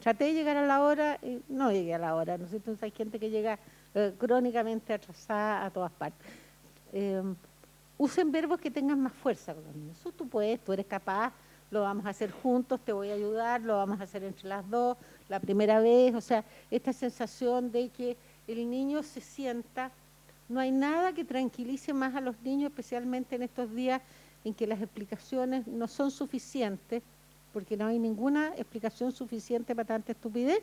Speaker 1: Traté de llegar a la hora y no llegué a la hora, ¿no es cierto? Entonces hay gente que llega crónicamente atrasada a todas partes. Usen verbos que tengan más fuerza con los niños. Tú puedes, tú eres capaz, lo vamos a hacer juntos, te voy a ayudar, lo vamos a hacer entre las dos, la primera vez. O sea, esta sensación de que el niño se sienta. No hay nada que tranquilice más a los niños, especialmente en estos días en que las explicaciones no son suficientes, porque no hay ninguna explicación suficiente para tanta estupidez.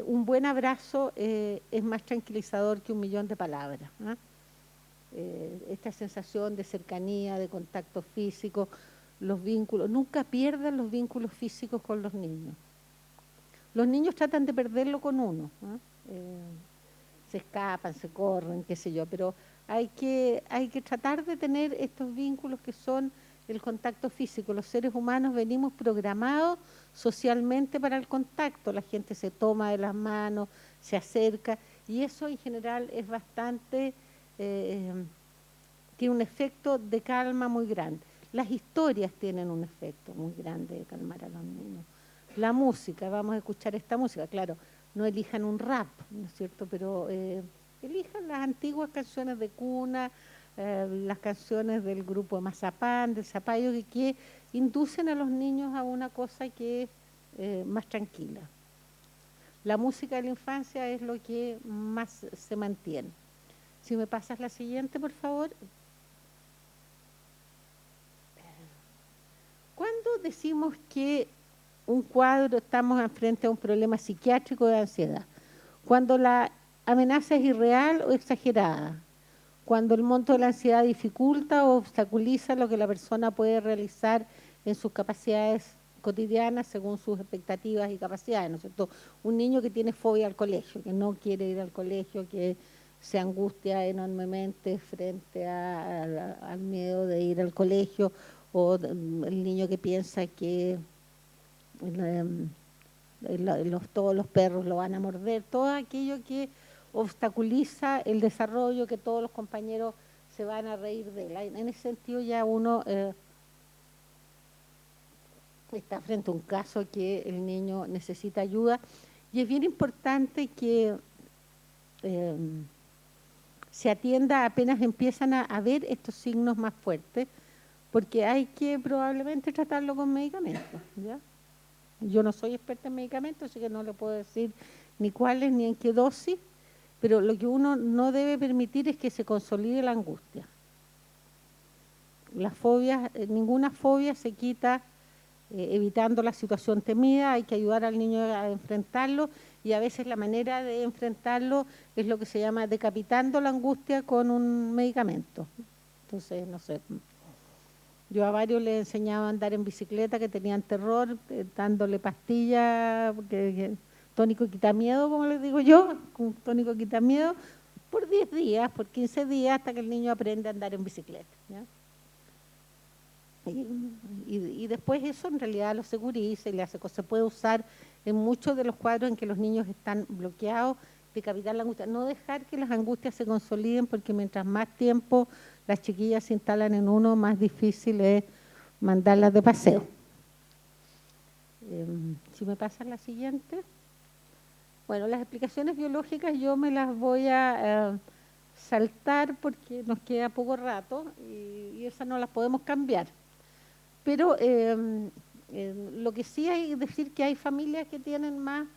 Speaker 1: Un buen abrazo es más tranquilizador que 1.000.000 de palabras. Esta sensación de cercanía, de contacto físico, los vínculos. Nunca pierdan los vínculos físicos con los niños. Los niños tratan de perderlo con uno. Se escapan, se corren, qué sé yo, pero hay que tratar de tener estos vínculos que son el contacto físico. Los seres humanos venimos programados socialmente para el contacto. La gente se toma de las manos, se acerca, y eso en general es bastante, tiene un efecto de calma muy grande. Las historias tienen un efecto muy grande de calmar a los niños. La música, vamos a escuchar esta música, claro, no elijan un rap, ¿no es cierto? Pero elijan las antiguas canciones de cuna, las canciones del grupo Mazapán, del Zapallo, que inducen a los niños a una cosa que es más tranquila. La música de la infancia es lo que más se mantiene. Si me pasas la siguiente, por favor. ¿Cuándo decimos que un cuadro, estamos frente a un problema psiquiátrico de ansiedad? Cuando la amenaza es irreal o exagerada, cuando el monto de la ansiedad dificulta o obstaculiza lo que la persona puede realizar en sus capacidades cotidianas según sus expectativas y capacidades, ¿no es cierto? Un niño que tiene fobia al colegio, que no quiere ir al colegio, que se angustia enormemente frente al miedo de ir al colegio, o el niño que piensa que todos los perros lo van a morder, todo aquello que obstaculiza el desarrollo, que todos los compañeros se van a reír de él. En ese sentido ya uno está frente a un caso que el niño necesita ayuda, y es bien importante que se atienda apenas empiezan a ver estos signos más fuertes, porque hay que probablemente tratarlo con medicamentos, ¿ya? Yo no soy experta en medicamentos, así que no le puedo decir ni cuáles ni en qué dosis, pero lo que uno no debe permitir es que se consolide la angustia. Las fobias, ninguna fobia se quita evitando la situación temida, hay que ayudar al niño a enfrentarlo, y a veces la manera de enfrentarlo es lo que se llama decapitando la angustia con un medicamento. Entonces, no sé, yo a varios les enseñaba a andar en bicicleta que tenían terror, dándole pastillas, tónico quita miedo, como les digo yo, un tónico quita miedo, por 10 días, por 15 días, hasta que el niño aprende a andar en bicicleta, ¿ya? Y después eso en realidad lo seguriza y le hace cosas. Se puede usar en muchos de los cuadros en que los niños están bloqueados, decapitar la angustia. No dejar que las angustias se consoliden, porque mientras más tiempo las chiquillas se instalan en uno, más difícil es mandarlas de paseo. Si me pasan la siguiente. Bueno, las explicaciones biológicas yo me las voy a saltar porque nos queda poco rato y esas no las podemos cambiar. Pero lo que sí hay que decir que hay familias que tienen más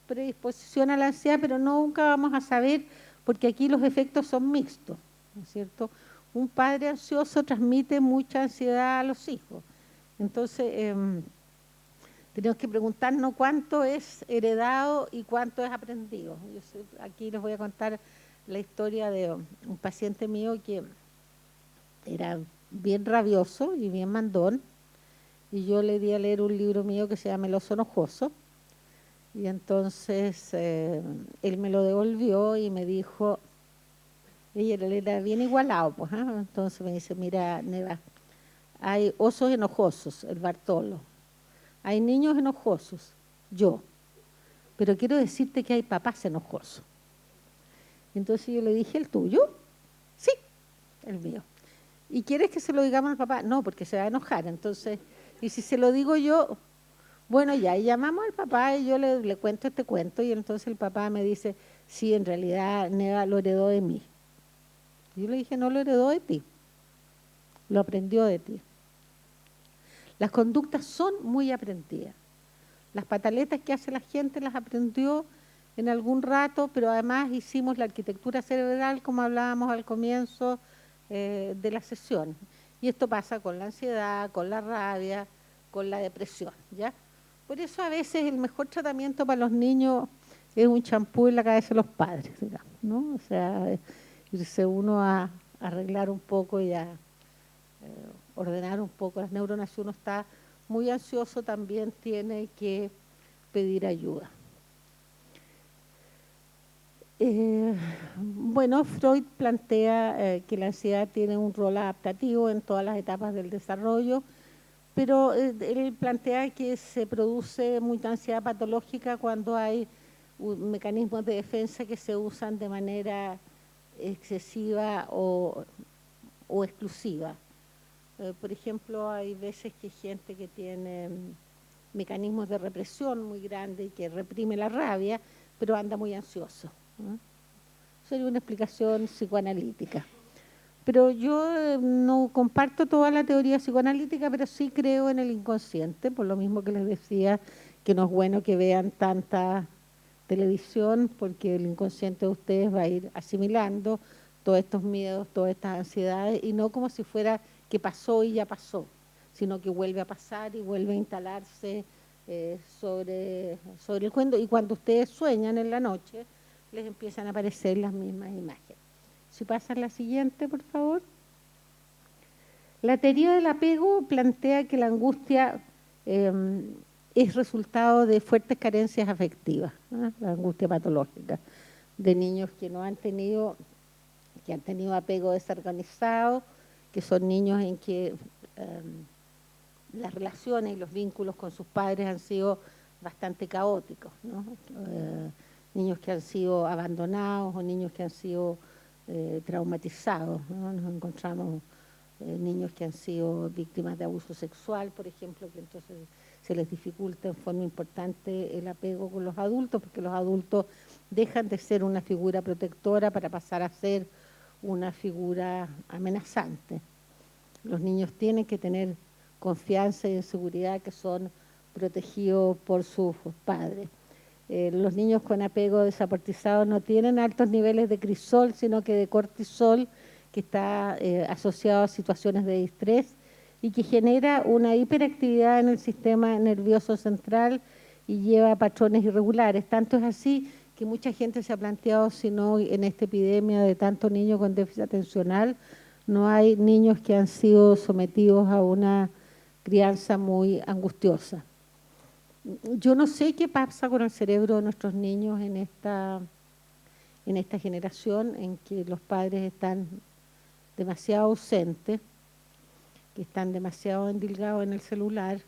Speaker 1: predisposición a la ansiedad, pero nunca vamos a saber porque aquí los efectos son mixtos, ¿no es cierto? Un padre ansioso transmite mucha ansiedad a los hijos. Entonces, tenemos que preguntarnos cuánto es heredado y cuánto es aprendido. Aquí les voy a contar la historia de un paciente mío que era bien rabioso y bien mandón, y yo le di a leer un libro mío que se llama El oso enojoso, y entonces él me lo devolvió y me dijo, ella era bien igualado, pues, ¿eh? Entonces me dice, mira, Neva, hay osos enojosos, el Bartolo, hay niños enojosos, yo, pero quiero decirte que hay papás enojosos. Entonces yo le dije, ¿el tuyo? Sí, el mío. ¿Y quieres que se lo digamos al papá? No, porque se va a enojar. Entonces, y si se lo digo yo, bueno, ya, y llamamos al papá y yo le cuento este cuento, y entonces el papá me dice, sí, en realidad Neva lo heredó de mí. Y yo le dije, no lo heredó de ti, lo aprendió de ti. Las conductas son muy aprendidas. Las pataletas que hace la gente las aprendió en algún rato, pero además hicimos la arquitectura cerebral, como hablábamos al comienzo de la sesión. Y esto pasa con la ansiedad, con la rabia, con la depresión, ¿ya? Por eso a veces el mejor tratamiento para los niños es un champú en la cabeza de los padres, digamos, ¿no? O sea, irse uno a arreglar un poco y a ordenar un poco las neuronas. Si uno está muy ansioso, también tiene que pedir ayuda. Bueno, Freud plantea que la ansiedad tiene un rol adaptativo en todas las etapas del desarrollo, pero él plantea que se produce mucha ansiedad patológica cuando hay mecanismos de defensa que se usan de manera excesiva o exclusiva. Por ejemplo, hay veces que hay gente que tiene mecanismos de represión muy grandes y que reprime la rabia, pero anda muy ansioso, ¿no? Sería una explicación psicoanalítica. Pero yo no comparto toda la teoría psicoanalítica, pero sí creo en el inconsciente, por lo mismo que les decía que no es bueno que vean tanta televisión, porque el inconsciente de ustedes va a ir asimilando todos estos miedos, todas estas ansiedades, y no como si fuera que pasó y ya pasó, sino que vuelve a pasar y vuelve a instalarse sobre el cuento, y cuando ustedes sueñan en la noche, les empiezan a aparecer las mismas imágenes. Si pasan la siguiente, por favor. La teoría del apego plantea que la angustia es resultado de fuertes carencias afectivas, ¿no? La angustia patológica de niños que no han tenido, que han tenido apego desorganizado, que son niños en que las relaciones y los vínculos con sus padres han sido bastante caóticos, ¿no? Niños que han sido abandonados o niños que han sido traumatizados, ¿no? Nos encontramos niños que han sido víctimas de abuso sexual, por ejemplo, que entonces se les dificulta en forma importante el apego con los adultos, porque los adultos dejan de ser una figura protectora para pasar a ser una figura amenazante. Los niños tienen que tener confianza y seguridad, que son protegidos por sus padres. Los niños con apego desaportizado no tienen altos niveles de crisol, sino que de cortisol, que está asociado a situaciones de estrés y que genera una hiperactividad en el sistema nervioso central y lleva a patrones irregulares. Tanto es así que mucha gente se ha planteado si no en esta epidemia de tantos niños con déficit atencional, no hay niños que han sido sometidos a una crianza muy angustiosa. Yo no sé qué pasa con el cerebro de nuestros niños en esta generación en que los padres están demasiado ausentes, que están demasiado endilgados en el celular,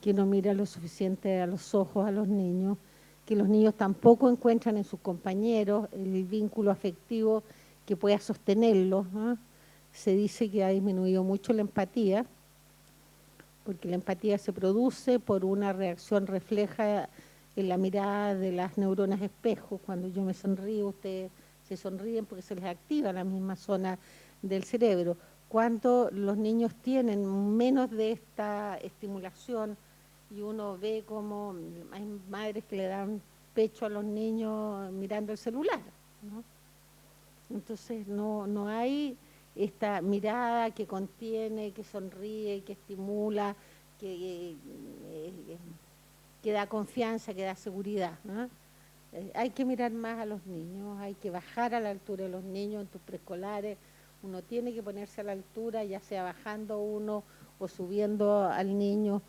Speaker 1: que no miran lo suficiente a los ojos a los niños, que los niños tampoco encuentran en sus compañeros el vínculo afectivo que pueda sostenerlos, ¿no? Se dice que ha disminuido mucho la empatía, porque la empatía se produce por una reacción refleja en la mirada de las neuronas espejo. Cuando yo me sonrío, ustedes se sonríen porque se les activa la misma zona del cerebro. Cuando los niños tienen menos de esta estimulación y uno ve como hay madres que le dan pecho a los niños mirando el celular, ¿no? Entonces no hay esta mirada que contiene, que sonríe, que estimula, que da confianza, que da seguridad, ¿no? Hay que mirar más a los niños, hay que bajar a la altura de los niños en tus preescolares. Uno tiene que ponerse a la altura, ya sea bajando uno o subiendo al niño.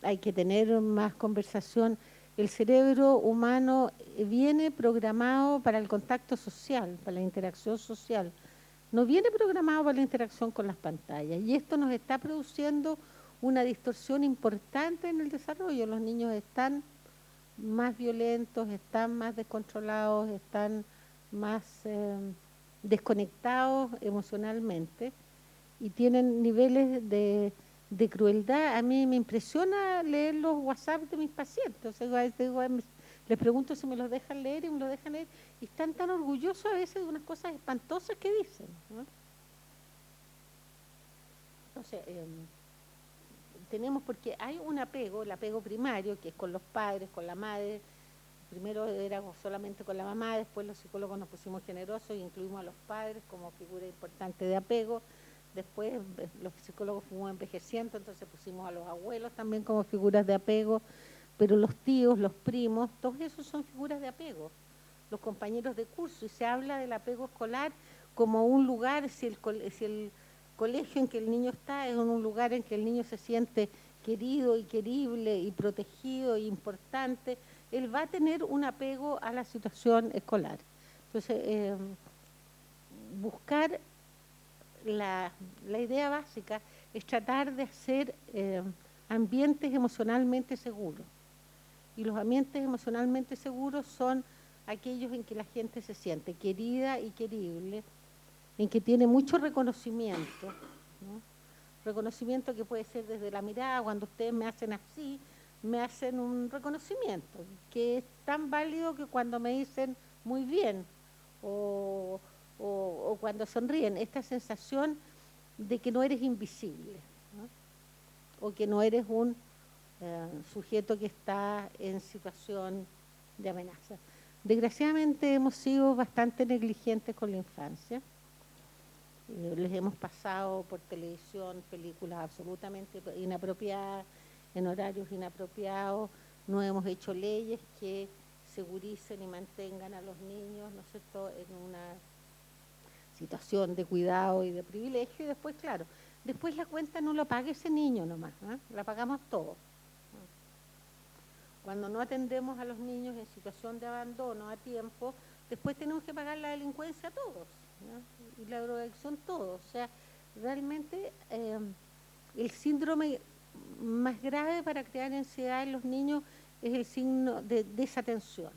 Speaker 1: Hay que tener más conversación. El cerebro humano viene programado para el contacto social, para la interacción social. No viene programado para la interacción con las pantallas. Y esto nos está produciendo una distorsión importante en el desarrollo. Los niños están más violentos, están más descontrolados, están más desconectados emocionalmente y tienen niveles de crueldad. A mí me impresiona leer los WhatsApp de mis pacientes. O sea, les pregunto si me los dejan leer y me los dejan leer y están tan orgullosos a veces de unas cosas espantosas que dicen, ¿no? Entonces, tenemos, porque hay un apego, el apego primario, que es con los padres, con la madre. Primero era solamente con la mamá, después los psicólogos nos pusimos generosos y incluimos a los padres como figura importante de apego. Después los psicólogos fuimos envejeciendo, entonces pusimos a los abuelos también como figuras de apego, pero los tíos, los primos, todos esos son figuras de apego. Los compañeros de curso, y se habla del apego escolar como un lugar, si el colegio en que el niño está es un lugar en que el niño se siente querido y querible y protegido e importante, él va a tener un apego a la situación escolar. Entonces, buscar la idea básica es tratar de hacer ambientes emocionalmente seguros. Y los ambientes emocionalmente seguros son aquellos en que la gente se siente querida y querible, en que tiene mucho reconocimiento, ¿no? Reconocimiento que puede ser desde la mirada. Cuando ustedes me hacen así, me hacen un reconocimiento, que es tan válido que cuando me dicen muy bien, o cuando sonríen, esta sensación de que no eres invisible, ¿no? O que no eres un sujeto que está en situación de amenaza. Desgraciadamente hemos sido bastante negligentes con la infancia. Les hemos pasado por televisión películas absolutamente inapropiadas, en horarios inapropiados. No hemos hecho leyes que seguricen y mantengan a los niños, ¿no es cierto?, en una situación de cuidado y de privilegio. Y después, claro, después la cuenta no la paga ese niño nomás, ¿eh? La pagamos todos. Cuando no atendemos a los niños en situación de abandono a tiempo, después tenemos que pagar la delincuencia a todos, ¿no? Y la drogadicción todos. O sea, realmente el síndrome más grave para crear ansiedad en los niños es el signo de desatención.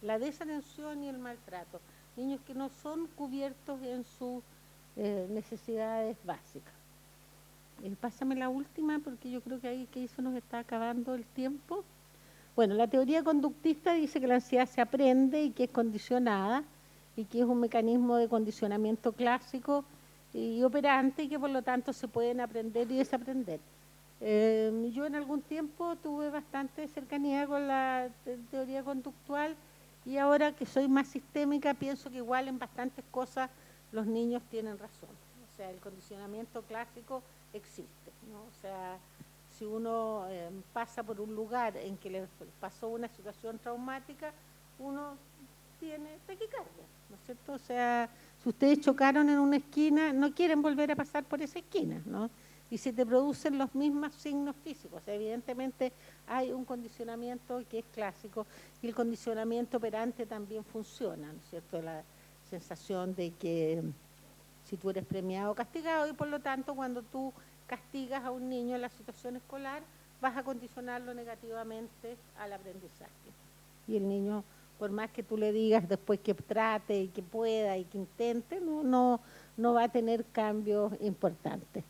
Speaker 1: La desatención y el maltrato. Niños que no son cubiertos en sus necesidades básicas. Pásame la última porque yo creo que ahí que eso nos está acabando el tiempo. Bueno, la teoría conductista dice que la ansiedad se aprende y que es condicionada y que es un mecanismo de condicionamiento clásico y operante y que por lo tanto se pueden aprender y desaprender. Yo en algún tiempo tuve bastante cercanía con la teoría conductual y ahora que soy más sistémica pienso que igual en bastantes cosas los niños tienen razón. O sea, el condicionamiento clásico existe, ¿no? O sea, si uno pasa por un lugar en que le pasó una situación traumática, uno tiene taquicardia, ¿no es cierto? O sea, si ustedes chocaron en una esquina, no quieren volver a pasar por esa esquina, ¿no? Y se te producen los mismos signos físicos. O sea, evidentemente hay un condicionamiento que es clásico y el condicionamiento operante también funciona, ¿no es cierto? La sensación de que si tú eres premiado o castigado y por lo tanto cuando tú castigas a un niño en la situación escolar vas a condicionarlo negativamente al aprendizaje. Y el niño, por más que tú le digas después que trate y que pueda y que intente, no va a tener cambios importantes.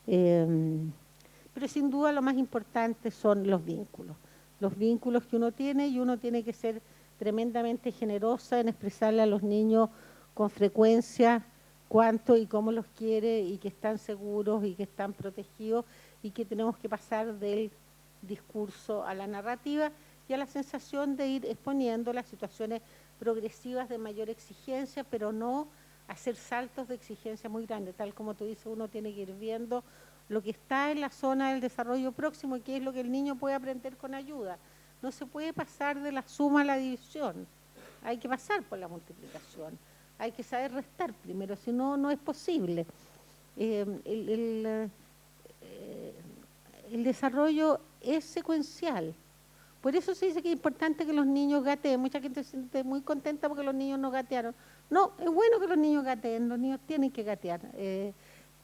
Speaker 1: Pero sin duda lo más importante son los vínculos que uno tiene, y uno tiene que ser tremendamente generosa en expresarle a los niños con frecuencia cuánto y cómo los quiere y que están seguros y que están protegidos y que tenemos que pasar del discurso a la narrativa y a la sensación de ir exponiendo las situaciones progresivas de mayor exigencia, pero no hacer saltos de exigencia muy grandes. Tal como tú dices, uno tiene que ir viendo lo que está en la zona del desarrollo próximo y qué es lo que el niño puede aprender con ayuda. No se puede pasar de la suma a la división, hay que pasar por la multiplicación, hay que saber restar primero, si no, no es posible. El desarrollo es secuencial. Por eso se dice que es importante que los niños gateen. Mucha gente se siente muy contenta porque los niños no gatearon. No, es bueno que los niños gateen, los niños tienen que gatear,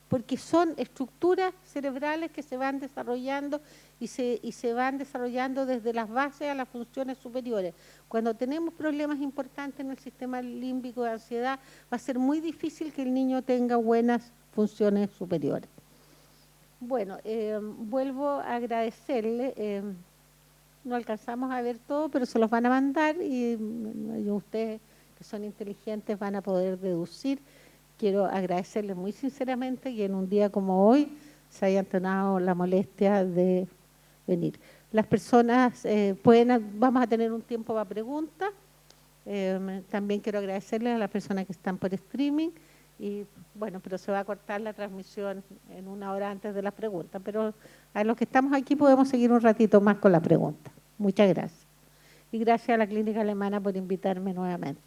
Speaker 1: porque son estructuras cerebrales que se van desarrollando y se van desarrollando desde las bases a las funciones superiores. Cuando tenemos problemas importantes en el sistema límbico de ansiedad, va a ser muy difícil que el niño tenga buenas funciones superiores. Bueno, vuelvo a agradecerle. No alcanzamos a ver todo, pero se los van a mandar y ustedes que son inteligentes van a poder deducir. Quiero agradecerles muy sinceramente que en un día como hoy se hayan tomado la molestia de venir. Las personas vamos a tener un tiempo para preguntas. También quiero agradecerles a las personas que están por streaming. Y bueno, pero se va a cortar la transmisión en una hora antes de las preguntas. Pero a los que estamos aquí podemos seguir un ratito más con la pregunta. Muchas gracias. Y gracias a la Clínica Alemana por invitarme nuevamente.